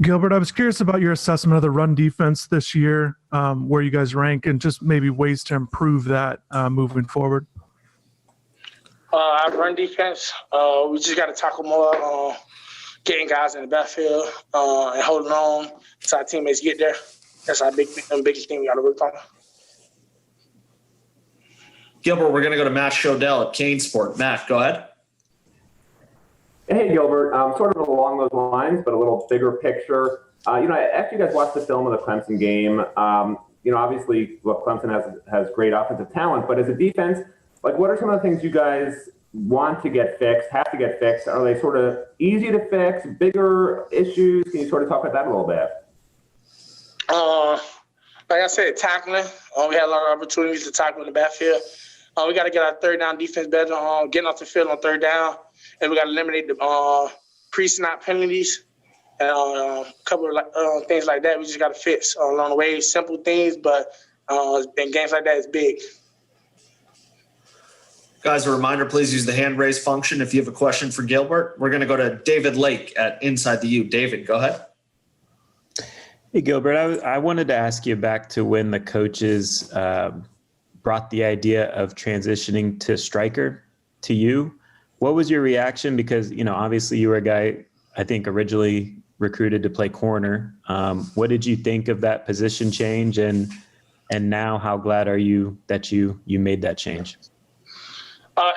Gilbert, I was curious about your assessment of the run defense this year, where you guys rank, and just maybe ways to improve that moving forward. Our run defense, we just got to tackle more getting guys in the backfield and holding on so our teammates get there. That's our biggest thing we got to work on. Gilbert, we're going to go to Matt Shodell at Kane Sport. Matt, go ahead. Hey, Gilbert. Sort of along those lines, but a little bigger picture. After you guys watched the film of the Clemson game, obviously, look, Clemson has great offensive talent, but as a defense, like, what are some of the things you guys want to get fixed, have to get fixed? Are they sort of easy to fix, bigger issues? Can you sort of talk about that a little bit? Like I said, tackling. We had a lot of opportunities to tackle in the backfield. We got to get our third down defense better, getting off the field on third down. And we got to eliminate the pre-snap penalties and a couple of things like that. We just got to fix along the way. Simple things, but in games like that, it's big. Guys, a reminder, please use the hand raise function if you have a question for Gilbert. We're going to go to David Lake at Inside the U. David, go ahead. Hey, Gilbert, I wanted to ask you back to when the coaches brought the idea of transitioning to striker to you. What was your reaction? Because, obviously you were a guy, I think, originally recruited to play corner. What did you think of that position change? And now how glad are you that you made that change?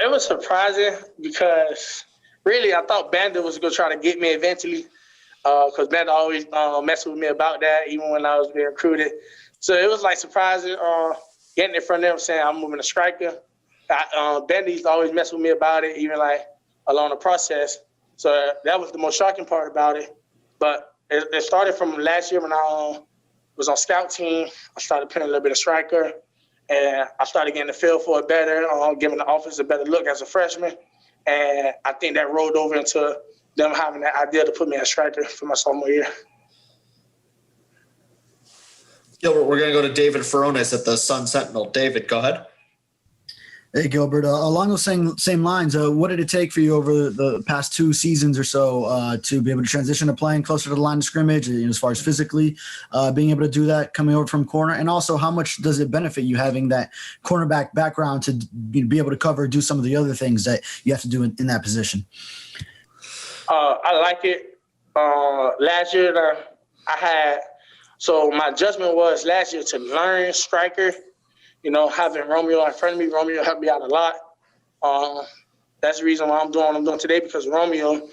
It was surprising because really I thought Bandit was going to try to get me eventually because Bandit always messed with me about that even when I was being recruited. So it was like surprising getting in front of them saying I'm moving to striker. Bandit used to always mess with me about it, even like along the process. So that was the most shocking part about it. But it started from last year when I was on scout team. I started playing a little bit of striker. And I started getting the feel for it better, giving the offense a better look as a freshman. And I think that rolled over into them having that idea to put me as striker for my sophomore year. Gilbert, we're going to go to David Furones at the Sun Sentinel. David, go ahead. Hey, Gilbert. Along those same lines, what did it take for you over the past 2 seasons or so to be able to transition to playing closer to the line of scrimmage, as far as physically being able to do that coming over from corner? And also, how much does it benefit you having that cornerback background to be able to cover, do some of the other things that you have to do in that position? I like it. Last year, my adjustment was last year to learn striker. Having Romeo in front of me, Romeo helped me out a lot. That's the reason why I'm doing what I'm doing today, because Romeo,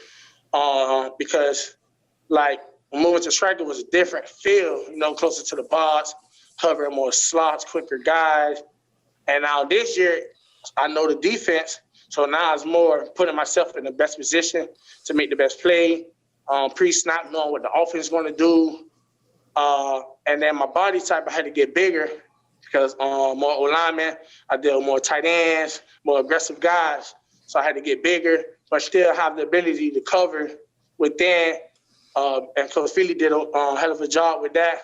moving to striker was a different feel, closer to the box, covering more slots, quicker guys. And now this year, I know the defense, so now it's more putting myself in the best position to make the best play, pre-snap, knowing what the offense is going to do. And then my body type, I had to get bigger, because more O-linemen, I deal with more tight ends, more aggressive guys. So I had to get bigger, but still have the ability to cover within. And Coach Philly did a hell of a job with that,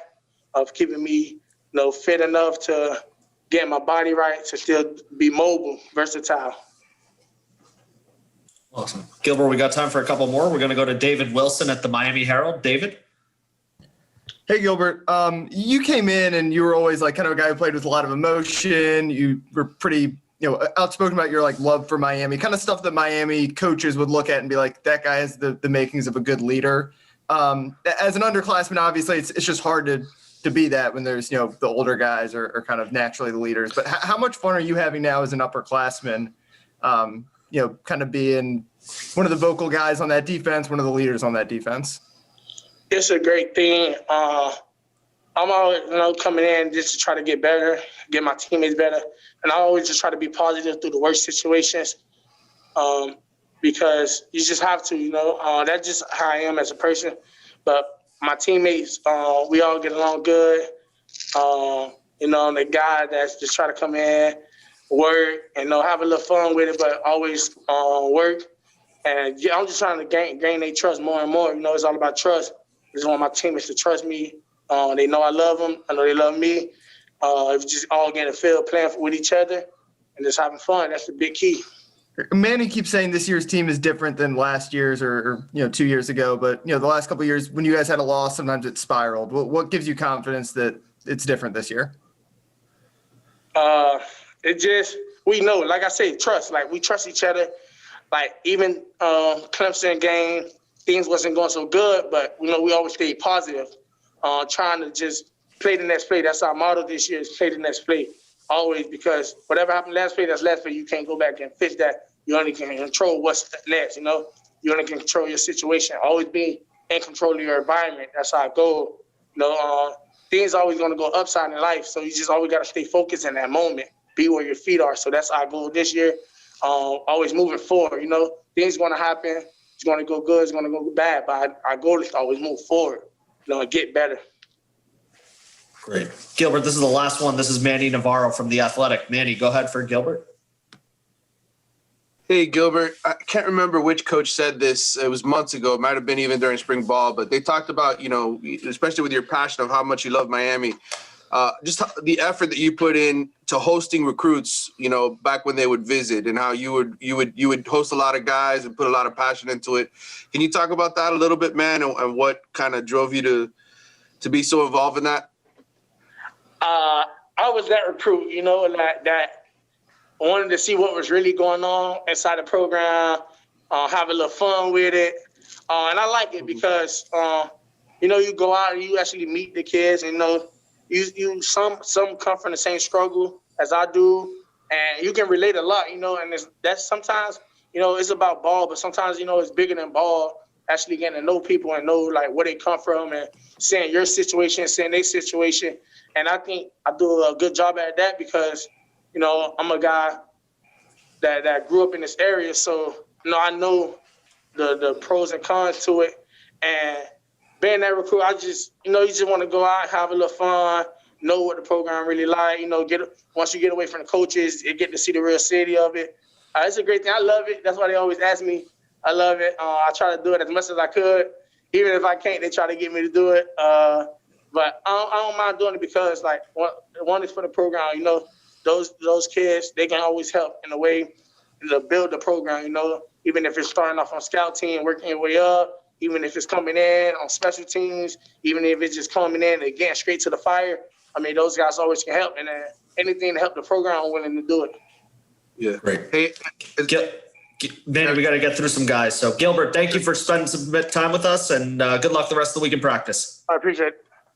of keeping me fit enough to get my body right, to still be mobile, versatile. Awesome. Gilbert, we got time for a couple more. We're going to go to David Wilson at the Miami Herald. David? Hey, Gilbert, you came in and you were always like kind of a guy who played with a lot of emotion. You were pretty, outspoken about your love for Miami, kind of stuff that Miami coaches would look at and be like, that guy has the makings of a good leader. As an underclassman, obviously it's just hard to be that when there's, the older guys are kind of naturally the leaders. But how much fun are you having now as an upperclassman, kind of being one of the vocal guys on that defense, one of the leaders on that defense? It's a great thing. I'm always, coming in just to try to get better, get my teammates better. And I always just try to be positive through the worst situations, because you just have to, that's just how I am as a person. But my teammates, we all get along good. I'm the guy that's just trying to come in, work, and have a little fun with it, but always work. And I'm just trying to gain their trust more and more. It's all about trust. I just want my teammates to trust me. They know I love them. I know they love me. If just all getting a feel, playing with each other, and just having fun, that's the big key. Manny keeps saying this year's team is different than last year's or 2 years ago, but the last couple of years when you guys had a loss, sometimes it spiraled. What gives you confidence that it's different this year? We know, like I say, trust. Like we trust each other. Like even Clemson game, things wasn't going so good, but we always stayed positive, trying to just play the next play. That's our motto this year: is play the next play. Always, because whatever happened last play, that's last play. You can't go back and fix that. You only can control what's next. You only can control your situation. Always be in control of your environment. That's our goal. Things always going to go upside in life, so you just always got to stay focused in that moment. Be where your feet are. So that's our goal this year. Always moving forward. Things going to happen. It's going to go good. It's going to go bad. But our goal is to always move forward. And get better. Great. Gilbert, this is the last one. This is Manny Navarro from The Athletic. Manny, go ahead for Gilbert. Hey, Gilbert, I can't remember which coach said this. It was months ago. It might have been even during spring ball, but they talked about, especially with your passion of how much you love Miami, just the effort that you put in to hosting recruits, back when they would visit, and how you would host a lot of guys and put a lot of passion into it. Can you talk about that a little bit, man, and what kind of drove you to be so involved in that? I was that recruit, that wanted to see what was really going on inside the program, have a little fun with it. And I like it because, you go out and you actually meet the kids and, some come from the same struggle as I do, and you can relate a lot, and that's sometimes, it's about ball, but sometimes, it's bigger than ball, actually getting to know people and know like where they come from and seeing your situation, seeing their situation. And I think I do a good job at that because, I'm a guy that grew up in this area. So, I know the pros and cons to it. And being that recruit, I just, you just want to go out, have a little fun, know what the program really like, once you get away from the coaches, you get to see the real city of it. It's a great thing. I love it. That's why they always ask me. I love it. I try to do it as much as I could. Even if I can't, they try to get me to do it. But I don't mind doing it because, like, one is for the program. Those kids, they can always help in a way to build the program. Even if it's starting off on scout team, working your way up, even if it's coming in on special teams, even if it's just coming in and getting straight to the fire. I mean, those guys always can help, and anything to help the program, I'm willing to do it. Yeah, great. Hey, Manny, we got to get through some guys. So, Gilbert, thank you for spending some time with us, and good luck the rest of the week in practice. I appreciate it.